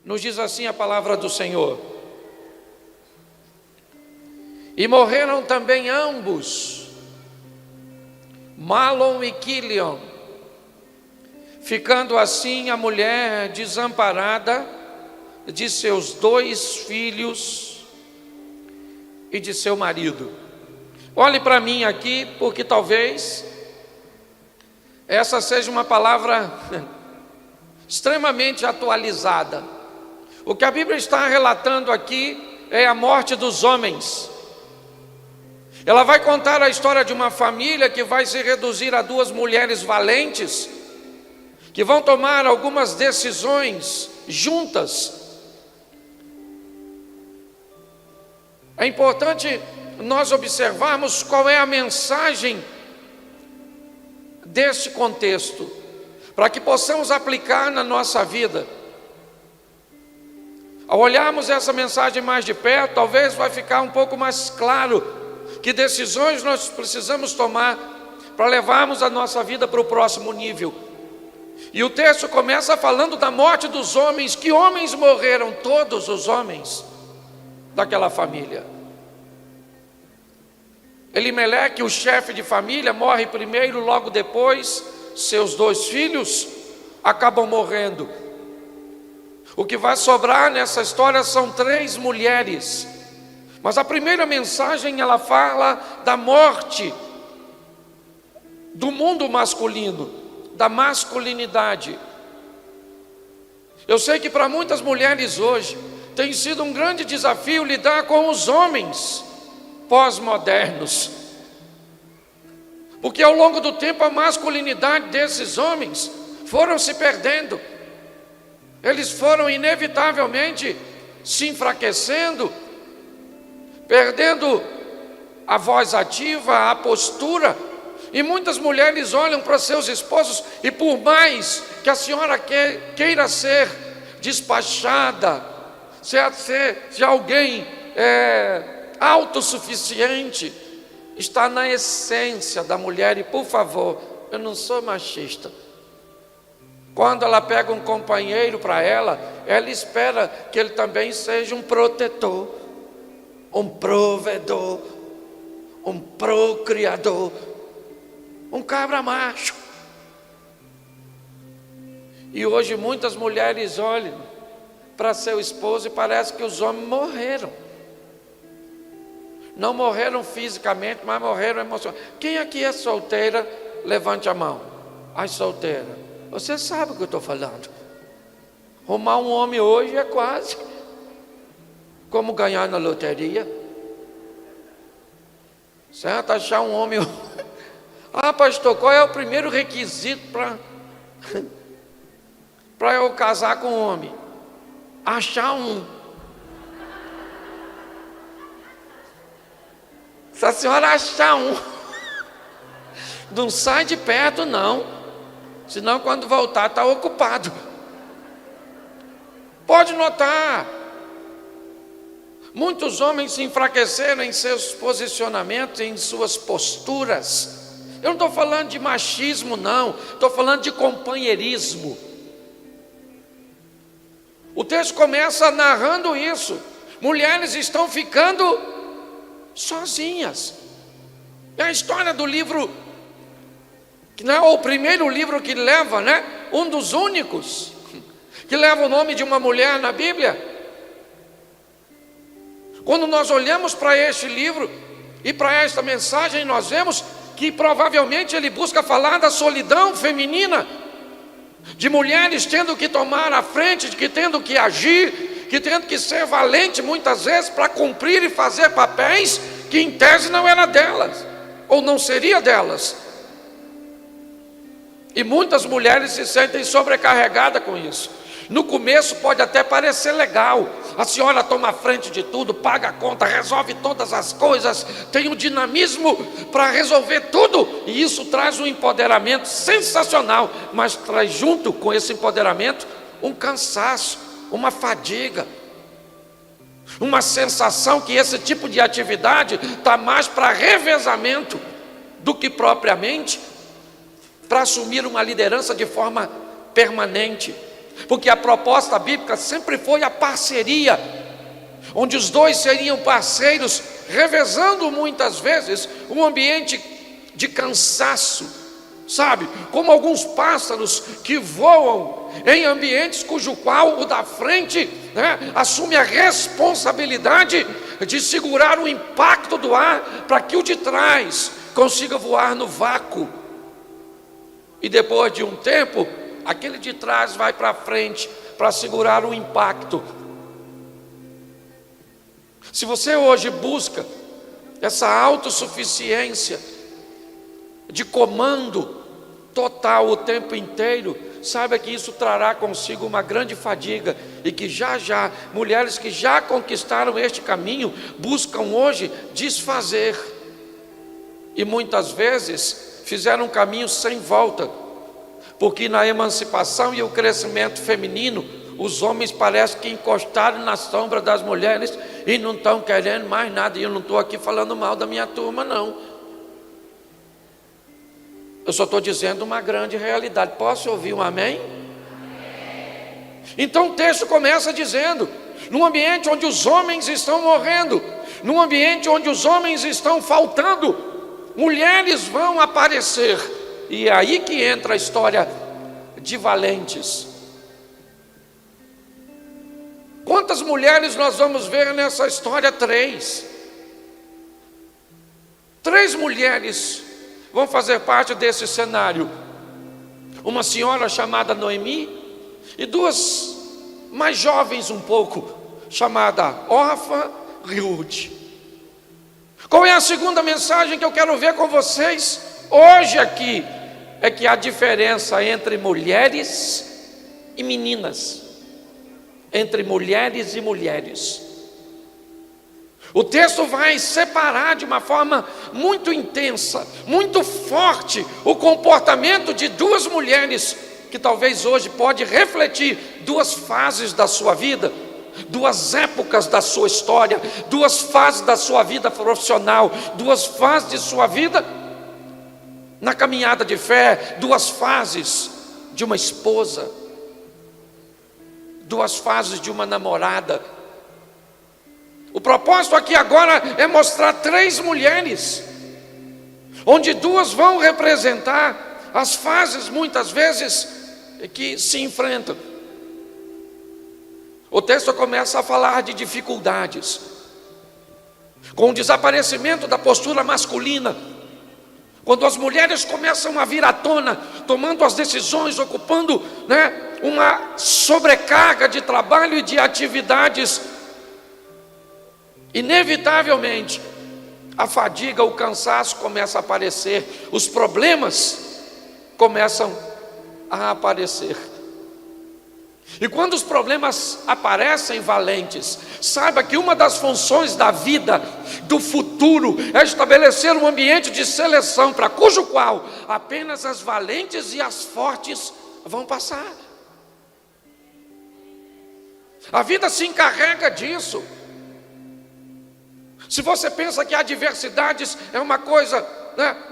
Nos diz assim a palavra do Senhor: e morreram também ambos, Mahlon e Quilion, ficando assim a mulher desamparada de seus 2 filhos e de seu marido. Olhe para mim aqui, porque talvez essa seja uma palavra extremamente atualizada. O que a Bíblia está relatando aqui é a morte dos homens. Ela vai contar a história de uma família que vai se reduzir a 2 mulheres valentes, que vão tomar algumas decisões juntas. É importante nós observarmos qual é a mensagem deste contexto, para que possamos aplicar na nossa vida. Ao olharmos essa mensagem mais de perto, talvez vai ficar um pouco mais claro que decisões nós precisamos tomar para levarmos a nossa vida para o próximo nível. E o texto começa falando da morte dos homens. Que homens morreram? Todos os homens daquela família. Elimeleque, o chefe de família, morre primeiro, logo depois seus 2 filhos acabam morrendo. O que vai sobrar nessa história são 3 mulheres. Mas a primeira mensagem, ela fala da morte do mundo masculino, da masculinidade. Eu sei que para muitas mulheres hoje tem sido um grande desafio lidar com os homens pós-modernos, porque ao longo do tempo a masculinidade desses homens foram se perdendo. Eles foram inevitavelmente se enfraquecendo, perdendo a voz ativa, a postura. E muitas mulheres olham para seus esposos, e por mais que a senhora queira ser despachada, ser alguém autossuficiente, está na essência da mulher. E por favor, eu não sou machista. Quando ela pega um companheiro para ela espera que ele também seja um protetor, um provedor, um procriador, um cabra macho. E hoje muitas mulheres olham para seu esposo e parece que os homens morreram. Não morreram fisicamente, mas morreram emocionalmente. Quem aqui é solteira, levante a mão. Ai, solteira, você sabe o que eu estou falando. Arrumar um homem hoje é quase como ganhar na loteria. Certo? Achar um homem. Ah, pastor, qual é o primeiro requisito para eu casar com um homem? Achar um. Se a senhora achar um, não sai de perto não, senão quando voltar está ocupado. Pode notar, muitos homens se enfraqueceram em seus posicionamentos, em suas posturas. Eu não estou falando de machismo não, estou falando de companheirismo. O texto começa narrando isso. Mulheres estão ficando sozinhas. É a história do livro, que não é o primeiro livro que leva, um dos únicos que leva o nome de uma mulher na Bíblia. Quando nós olhamos para este livro e para esta mensagem, nós vemos que provavelmente ele busca falar da solidão feminina, de mulheres tendo que tomar a frente, que tendo que agir, que tendo que ser valente muitas vezes para cumprir e fazer papéis que em tese não era delas, ou não seria delas. E muitas mulheres se sentem sobrecarregadas com isso. No começo pode até parecer legal, a senhora toma a frente de tudo, paga a conta, resolve todas as coisas, tem um dinamismo para resolver tudo, e isso traz um empoderamento sensacional, mas traz junto com esse empoderamento um cansaço, uma fadiga, uma sensação que esse tipo de atividade está mais para revezamento do que propriamente para assumir uma liderança de forma permanente. porque a proposta bíblica sempre foi a parceria, onde os dois seriam parceiros, revezando muitas vezes um ambiente de cansaço, sabe? Como alguns pássaros que voam em ambientes cujo qual o da frente, assume a responsabilidade de segurar o impacto do ar para que o de trás consiga voar no vácuo. E depois de um tempo, aquele de trás vai para frente para segurar o impacto. Se você hoje busca essa autossuficiência de comando total o tempo inteiro, saiba que isso trará consigo uma grande fadiga, e que já mulheres que já conquistaram este caminho buscam hoje desfazer, e muitas vezes fizeram um caminho sem volta, porque na emancipação e o crescimento feminino, os homens parecem que encostaram na sombra das mulheres e não estão querendo mais nada. E eu não estou aqui falando mal da minha turma, não. Eu só estou dizendo uma grande realidade. Posso ouvir um amém? Então o texto começa dizendo: num ambiente onde os homens estão morrendo, num ambiente onde os homens estão faltando, mulheres vão aparecer. E é aí que entra a história de valentes. Quantas mulheres nós vamos ver nessa história? 3 mulheres vão fazer parte desse cenário. Uma senhora chamada Noemi e 2 mais jovens um pouco, chamada Orfa e Ruth. Qual é a segunda mensagem que eu quero ver com vocês hoje aqui? É que há diferença entre mulheres e meninas, entre mulheres e mulheres. O texto vai separar de uma forma muito intensa, muito forte, o comportamento de 2 mulheres, que talvez hoje pode refletir 2 fases da sua vida, 2 épocas da sua história, 2 fases da sua vida profissional, 2 fases de sua vida na caminhada de fé, 2 fases de uma esposa, 2 fases de uma namorada. O propósito aqui agora é mostrar 3 mulheres, onde 2 vão representar as fases muitas vezes que se enfrentam. O texto começa a falar de dificuldades, com o desaparecimento da postura masculina, quando as mulheres começam a vir à tona, tomando as decisões, ocupando uma sobrecarga de trabalho e de atividades, inevitavelmente a fadiga, o cansaço começa a aparecer, os problemas começam a aparecer. E quando os problemas aparecem, valentes, saiba que uma das funções da vida do futuro é estabelecer um ambiente de seleção, para cujo qual apenas as valentes e as fortes vão passar. A vida se encarrega disso. Se você pensa que a adversidades é uma coisa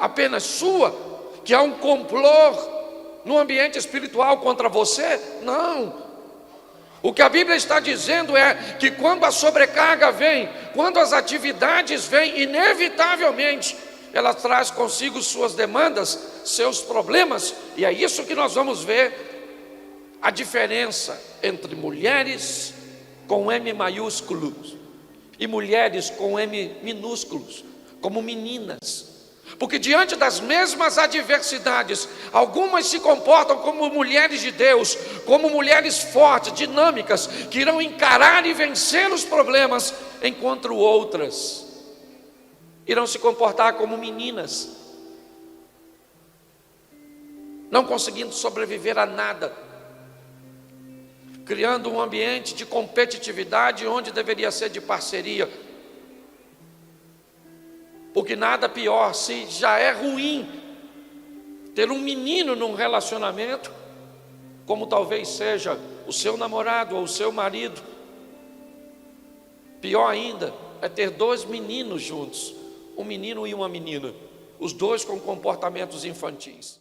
apenas sua, que há um complô no ambiente espiritual contra você, não. O que a Bíblia está dizendo é que quando a sobrecarga vem, quando as atividades vêm, inevitavelmente ela traz consigo suas demandas, seus problemas, e é isso que nós vamos ver, a diferença entre mulheres com M maiúsculo e mulheres com M minúsculos, como meninas. Porque diante das mesmas adversidades, algumas se comportam como mulheres de Deus, como mulheres fortes, dinâmicas, que irão encarar e vencer os problemas, enquanto outras irão se comportar como meninas, não conseguindo sobreviver a nada, criando um ambiente de competitividade onde deveria ser de parceria. Porque nada pior, se já é ruim ter um menino num relacionamento, como talvez seja o seu namorado ou o seu marido, pior ainda é ter 2 meninos juntos, um menino e uma menina, os 2 com comportamentos infantis.